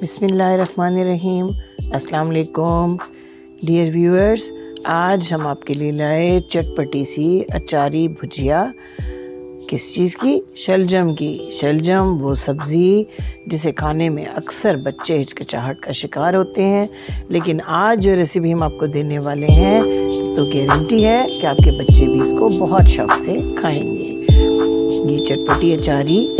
बिस्मिल्लाहिर्रहमानिर्रहीम। अस्सलाम वालेकुम डियर व्यूअर्स, आज हम आपके लिए लाए चटपटी सी अचारी भुजिया। किस चीज़ की? शलजम की। शलजम वो सब्ज़ी जिसे खाने में अक्सर बच्चे हिचकिचाहट का शिकार होते हैं, लेकिन आज जो रेसिपी हम आपको देने वाले हैं तो गारंटी है कि आपके बच्चे भी इसको बहुत शौक़ से खाएंगे। ये चटपटी अचारी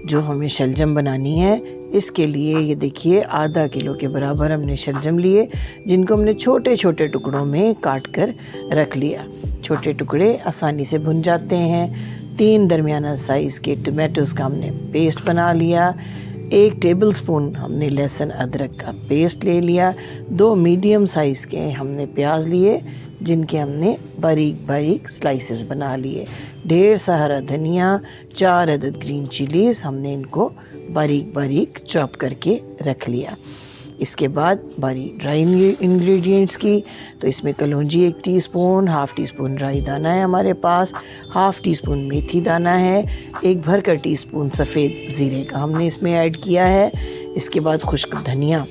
जो हमें शलजम बनानी है, इसके लिए ये देखिए आधा किलो के बराबर हमने शलजम लिए, जिनको हमने छोटे छोटे टुकड़ों में काट कर रख लिया। छोटे टुकड़े आसानी से भुन जाते हैं। 3 दरमियाना साइज़ के टमाटोज़ का हमने पेस्ट बना लिया। 1 टेबलस्पून हमने लहसुन अदरक का पेस्ट ले लिया। 2 मीडियम साइज़ के हमने प्याज लिए, जिनके हमने बारीक बारीक स्लाइसेस बना लिए। ढेर सा हरा धनिया, 4 अदद ग्रीन चिलीज़, हमने इनको बारीक बारीक चॉप करके रख लिया। इसके बाद बारीक ड्राई इंग्रेडिएंट्स की, तो इसमें कलौंजी 1 टीस्पून, हाफ़ टी स्पून राई दाना है हमारे पास, हाफ़ टी स्पून मेथी दाना है, 1 भर टीस्पून सफ़ेद ज़ीरे का हमने इसमें ऐड किया है। इसके बाद खुश्क धनिया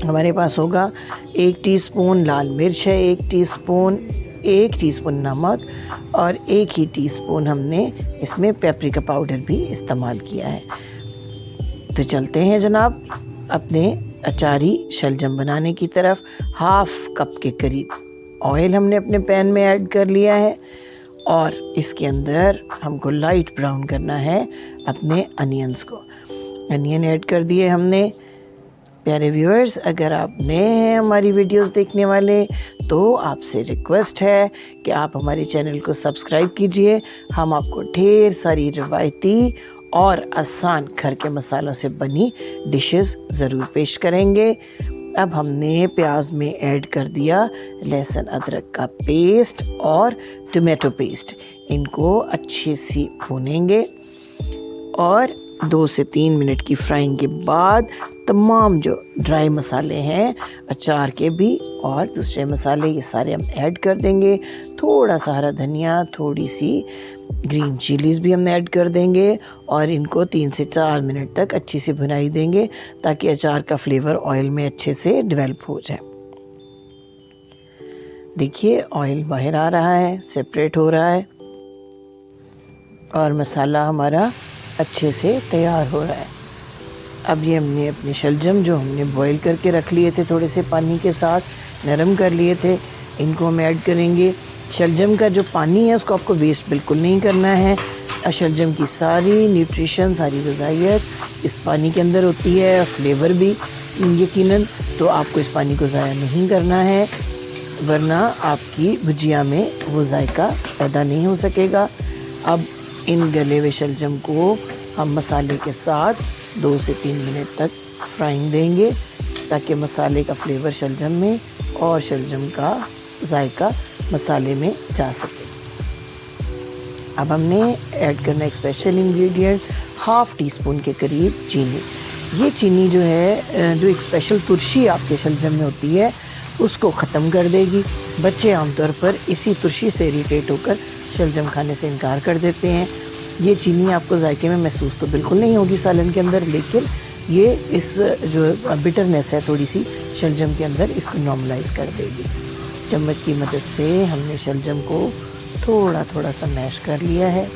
हमारे पास होगा, 1 टीस्पून लाल मिर्च है, 1 टीस्पून नमक और 1 ही टीस्पून हमने इसमें पेपरिका पाउडर भी इस्तेमाल किया है। तो चलते हैं जनाब अपने अचारी शलजम बनाने की तरफ। हाफ़ कप के करीब ऑयल हमने अपने पैन में ऐड कर लिया है और इसके अंदर हमको लाइट ब्राउन करना है अपने अनियंस को। अनियन ऐड कर दिए हमने। प्यारे व्यूअर्स, अगर आप नए हैं हमारी वीडियोस देखने वाले, तो आपसे रिक्वेस्ट है कि आप हमारे चैनल को सब्सक्राइब कीजिए। हम आपको ढेर सारी रिवायती और आसान घर के मसालों से बनी डिशेस ज़रूर पेश करेंगे। अब हमने प्याज में ऐड कर दिया लहसुन अदरक का पेस्ट और टमाटो पेस्ट। इनको अच्छे से भूनेंगे और 2 से 3 मिनट की फ्राइंग के बाद तमाम जो ड्राई मसाले हैं अचार के भी और दूसरे मसाले, ये सारे हम ऐड कर देंगे। थोड़ा सा हरा धनिया, थोड़ी सी ग्रीन चिलीज़ भी हम ऐड कर देंगे और इनको 3 से 4 मिनट तक अच्छी सी भुनाई देंगे, ताकि अचार का फ्लेवर ऑयल में अच्छे से डेवलप हो जाए। देखिए ऑयल बाहर आ रहा है, सेपरेट हो रहा है और मसाला हमारा अच्छे से तैयार हो रहा है। अब ये हमने अपने शलजम जो हमने बॉईल करके रख लिए थे, थोड़े से पानी के साथ नरम कर लिए थे, इनको हम ऐड करेंगे। शलजम का जो पानी है उसको आपको वेस्ट बिल्कुल नहीं करना है। शलजम की सारी न्यूट्रिशन, सारी ग़िज़ाइयत इस पानी के अंदर होती है, फ्लेवर भी यकीनन, तो आपको इस पानी को ज़ाया नहीं करना है, वरना आपकी भुजिया में वो जायका पैदा नहीं हो सकेगा। अब इन गले हुए शलजम को हम मसाले के साथ 2 से 3 मिनट तक फ्राइंग देंगे, ताकि मसाले का फ्लेवर शलजम में और शलजम का जायका मसाले में जा सके। अब हमने ऐड करना एक special ingredient, half tea spoon के करीब चीनी। ये चीनी जो है, जो एक स्पेशल तुरशी आपके शलजम में होती है, उसको ख़त्म कर देगी। बच्चे आमतौर पर इसी तुरशी से इरिटेट होकर शलजम खाने से इनकार कर देते हैं। ये चीनी आपको जायके में महसूस तो बिल्कुल नहीं होगी सालन के अंदर, लेकिन ये इस जो बिटरनेस है थोड़ी सी शलजम के अंदर, इसको नॉर्मलाइज कर देगी। चम्मच की मदद से हमने शलजम को थोड़ा थोड़ा सा मैश कर लिया है।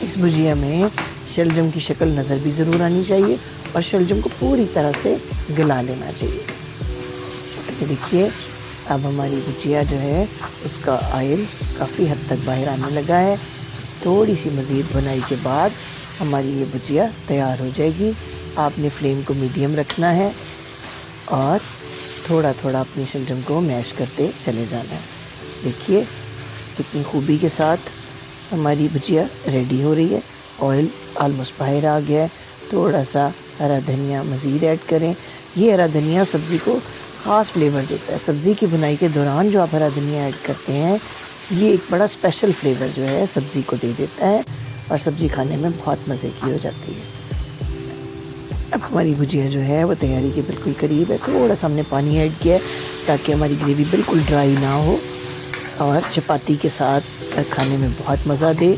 इस भुजिया में शलजम की शक्ल नज़र भी ज़रूर आनी चाहिए और शलजम को पूरी तरह से गला लेना चाहिए। तो देखिए अब हमारी भुजिया जो है उसका ऑयल काफ़ी हद तक बाहर आने लगा है। थोड़ी सी मज़ीद बुनाई के बाद हमारी ये भुजिया तैयार हो जाएगी। आपने फ्लेम को मीडियम रखना है और थोड़ा थोड़ा अपनी शलजम को मैश करते चले जाना है। देखिए कितनी खूबी के साथ हमारी भुजिया रेडी हो रही है। ऑयल आलमोस्ट बाहर आ गया है। थोड़ा सा हरा धनिया मज़ीद ऐड करें। ये हरा धनिया सब्ज़ी को ख़ास फ्लेवर देता है। सब्ज़ी की बुनाई के दौरान जो आप हरा धनिया ऐड करते हैं, ये एक बड़ा स्पेशल फ्लेवर जो है सब्ज़ी को दे देता है और सब्ज़ी खाने में बहुत मज़े की हो जाती है। अब हमारी भुजिया जो है वो तैयारी के बिल्कुल करीब है। थोड़ा सा हमने पानी ऐड किया है ताकि हमारी ग्रेवी बिल्कुल ड्राई ना हो और चपाती के साथ खाने में बहुत मज़ा दे।